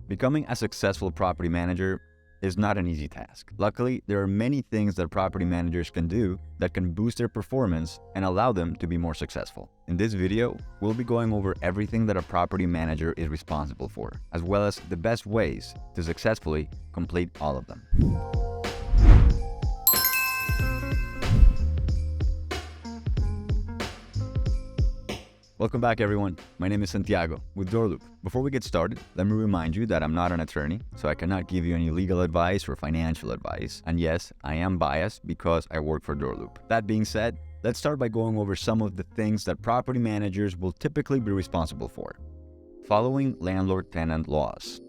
Becoming a successful property manager is not an easy task. Luckily, there are many things that property managers can do that can boost their performance and allow them to be more successful. In this video, we'll be going over everything that a property manager is responsible for, as well as the best ways to successfully complete all of them. Welcome back, everyone. My name is Santiago with DoorLoop. Before we get started, let me remind you that I'm not an attorney, so I cannot give you any legal advice or financial advice. And yes, I am biased because I work for DoorLoop. That being said, let's start by going over some of the things that property managers will typically be responsible for. Following landlord-tenant laws.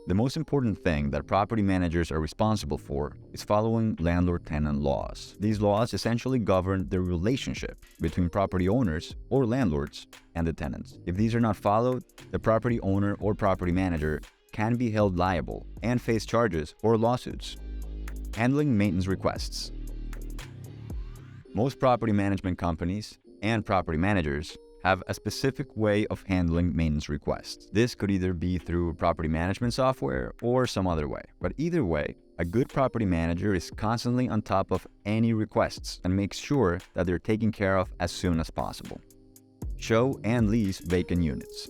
The most important thing that property managers are responsible for is following landlord-tenant laws. These laws essentially govern the relationship between property owners or landlords and the tenants. If these are not followed, the property owner or property manager can be held liable and face charges or lawsuits. Handling maintenance requests. Most property management companies and property managers have a specific way of handling maintenance requests. This could either be through property management software or some other way. But either way, a good property manager is constantly on top of any requests and makes sure that they're taken care of as soon as possible. Show and lease vacant units.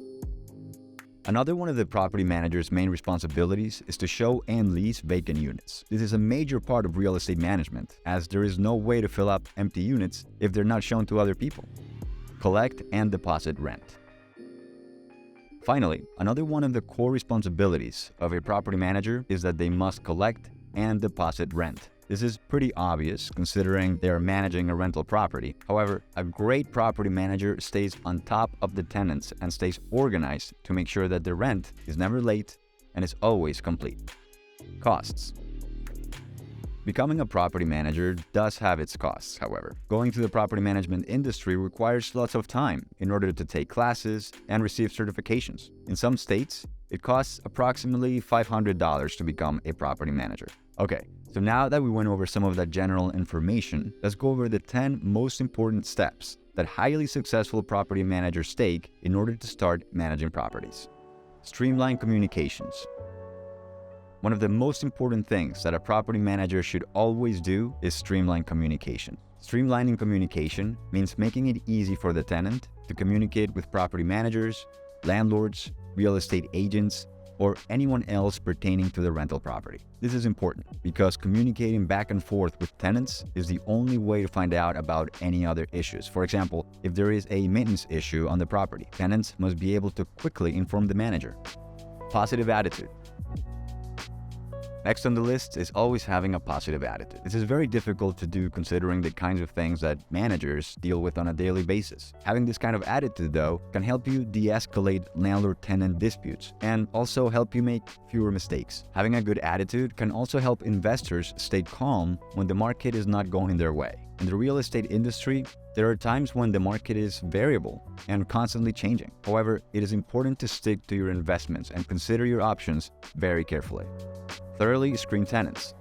Another one of the property manager's main responsibilities is to show and lease vacant units. This is a major part of real estate management, as there is no way to fill up empty units if they're not shown to other people. Collect and deposit rent. Finally, another one of the core responsibilities of a property manager is that they must collect and deposit rent. This is pretty obvious considering they are managing a rental property. However, a great property manager stays on top of the tenants and stays organized to make sure that the rent is never late and is always complete. Costs. Becoming a property manager does have its costs, however. Going through the property management industry requires lots of time in order to take classes and receive certifications. In some states, it costs approximately $500 to become a property manager. Okay, so now that we went over some of that general information, let's go over the 10 most important steps that highly successful property managers take in order to start managing properties. Streamline communications. One of the most important things that a property manager should always do is streamline communication. Streamlining communication means making it easy for the tenant to communicate with property managers, landlords, real estate agents, or anyone else pertaining to the rental property. This is important because communicating back and forth with tenants is the only way to find out about any other issues. For example, if there is a maintenance issue on the property, tenants must be able to quickly inform the manager. Positive attitude. Next on the list is always having a positive attitude. This is very difficult to do considering the kinds of things that managers deal with on a daily basis. Having this kind of attitude, though, can help you de-escalate landlord-tenant disputes and also help you make fewer mistakes. Having a good attitude can also help investors stay calm when the market is not going their way. In the real estate industry, there are times when the market is variable and constantly changing. However, it is important to stick to your investments and consider your options very carefully. Thoroughly screen tenants.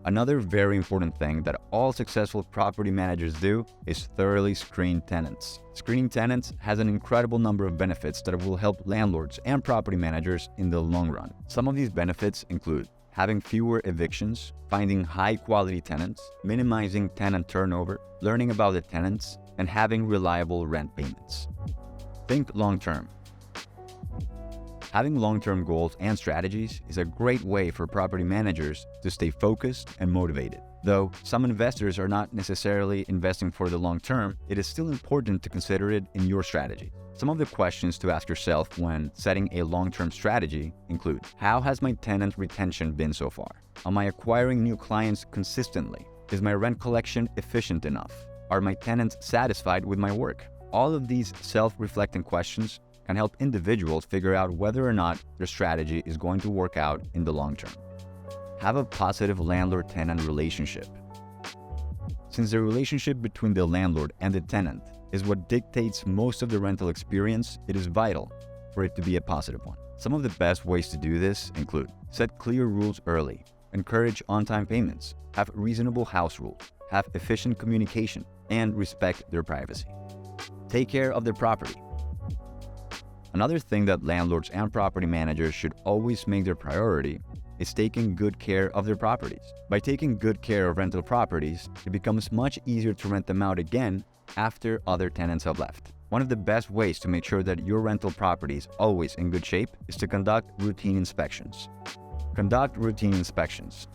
Another very important thing that all successful property managers do is thoroughly screen tenants. Screening tenants has an incredible number of benefits that will help landlords and property managers in the long run. Some of these benefits include having fewer evictions, finding high-quality tenants, minimizing tenant turnover, learning about the tenants, and having reliable rent payments. Think long-term. Having long-term goals and strategies is a great way for property managers to stay focused and motivated. Though some investors are not necessarily investing for the long term, it is still important to consider it in your strategy. Some of the questions to ask yourself when setting a long-term strategy include: how has my tenant retention been so far? Am I acquiring new clients consistently? Is my rent collection efficient enough? Are my tenants satisfied with my work? All of these self-reflecting questions can help individuals figure out whether or not their strategy is going to work out in the long term. Have a positive landlord-tenant relationship. Since the relationship between the landlord and the tenant is what dictates most of the rental experience, it is vital for it to be a positive one. Some of the best ways to do this include: set clear rules early, encourage on-time payments, have reasonable house rules, have efficient communication, and respect their privacy. Take care of their property. Another thing that landlords and property managers should always make their priority is taking good care of their properties. By taking good care of rental properties, it becomes much easier to rent them out again after other tenants have left. One of the best ways to make sure that your rental property is always in good shape is to conduct routine inspections. Conduct routine inspections.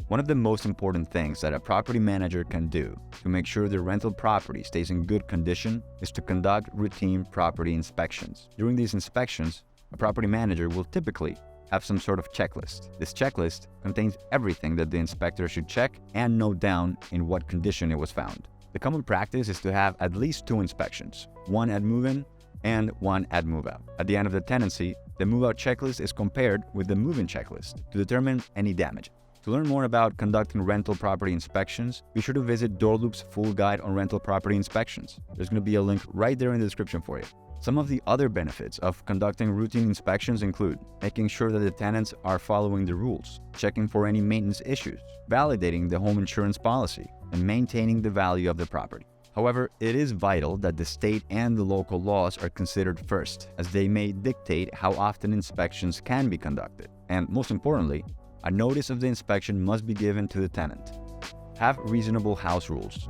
One of the most important things that a property manager can do to make sure their rental property stays in good condition is to conduct routine property inspections. During these inspections, a property manager will typically have some sort of checklist. This checklist contains everything that the inspector should check and note down in what condition it was found. The common practice is to have at least 2 inspections, one at move-in and one at move-out. At the end of the tenancy, the move-out checklist is compared with the move-in checklist to determine any damage. To learn more about conducting rental property inspections, be sure to visit DoorLoop's full guide on rental property inspections. There's going to be a link right there in the description for you. Some of the other benefits of conducting routine inspections include making sure that the tenants are following the rules, checking for any maintenance issues, validating the home insurance policy, and maintaining the value of the property. However, it is vital that the state and the local laws are considered first, as they may dictate how often inspections can be conducted. And most importantly, a notice of the inspection must be given to the tenant. Have reasonable house rules.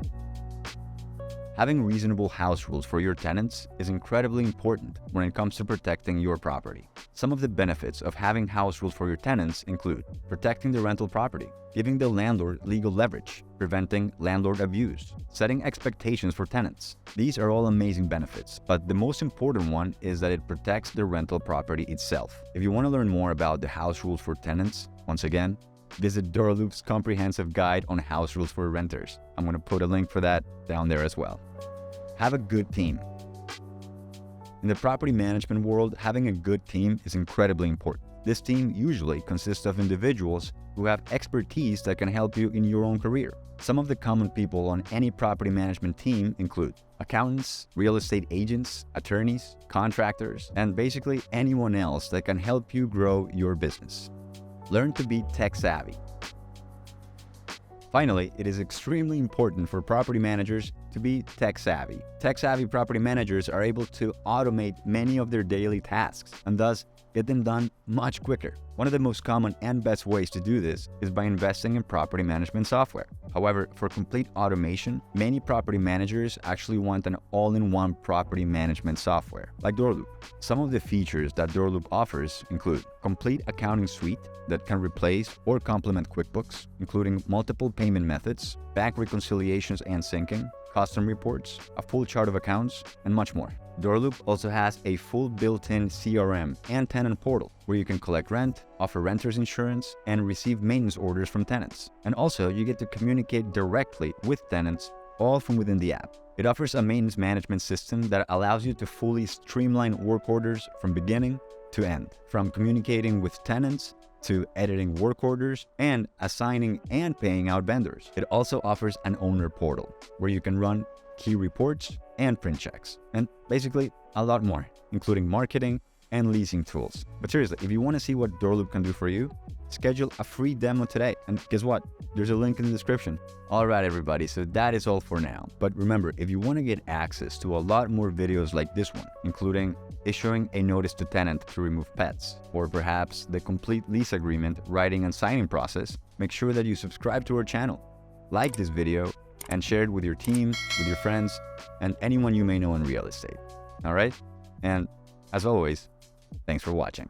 Having reasonable house rules for your tenants is incredibly important when it comes to protecting your property. Some of the benefits of having house rules for your tenants include protecting the rental property, giving the landlord legal leverage, preventing landlord abuse, setting expectations for tenants. These are all amazing benefits, but the most important one is that it protects the rental property itself. If you want to learn more about the house rules for tenants, once again, visit DoorLoop's comprehensive guide on house rules for renters. I'm going to put a link for that down there as well. Have a good team. In the property management world, having a good team is incredibly important. This team usually consists of individuals who have expertise that can help you in your own career. Some of the common people on any property management team include accountants, real estate agents, attorneys, contractors, and basically anyone else that can help you grow your business. Learn to be tech savvy. Finally, it is extremely important for property managers to be tech savvy. Tech savvy property managers are able to automate many of their daily tasks and thus get them done much quicker. One of the most common and best ways to do this is by investing in property management software. However, for complete automation, many property managers actually want an all-in-one property management software, like DoorLoop. Some of the features that DoorLoop offers include complete accounting suite that can replace or complement QuickBooks, including multiple payment methods, bank reconciliations and syncing, custom reports, a full chart of accounts, and much more. DoorLoop also has a full built-in CRM and tenant portal where you can collect rent, offer renters insurance, and receive maintenance orders from tenants. And also, you get to communicate directly with tenants, all from within the app. It offers a maintenance management system that allows you to fully streamline work orders from beginning to end, from communicating with tenants to editing work orders and assigning and paying out vendors. It also offers an owner portal where you can run key reports and print checks, and basically a lot more, including marketing and leasing tools. But seriously, if you want to see what DoorLoop can do for you, schedule a free demo today. And guess what? There's a link in the description. All right, everybody, so that is all for now. But remember, if you want to get access to a lot more videos like this one, including issuing a notice to tenant to remove pets, or perhaps the complete lease agreement writing and signing process, make sure that you subscribe to our channel, like this video, and share it with your team, with your friends, and anyone you may know in real estate. All right? And as always, thanks for watching.